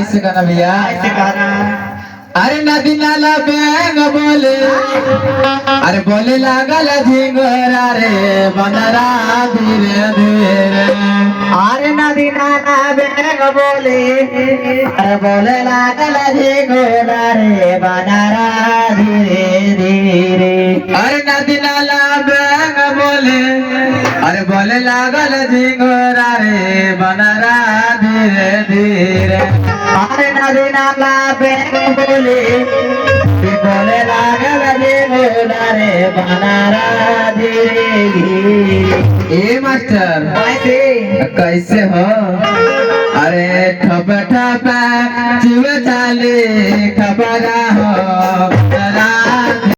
कैसे गाना भैया ऐसे गाना अरे नदी नाला बेंग बोले अरे बोले लागल झिंगोरा रे बनरा धीरे धीरे अरे नदी नाना बेग बोले अरे बोले लागल झिंगोरा रे बनारा धीरे धीरे अरे नदी नाला बेंग बोले अरे बोले लागल झिंगोरा रे बनरा धीरे धीरे अरे नदी नाला बेग बोले बोले लागल झिंगोरा रे बनारा धीरे धीरे ए मास्टर कैसे कैसे हो अरे ठप ठप जीव चाले खपगा हो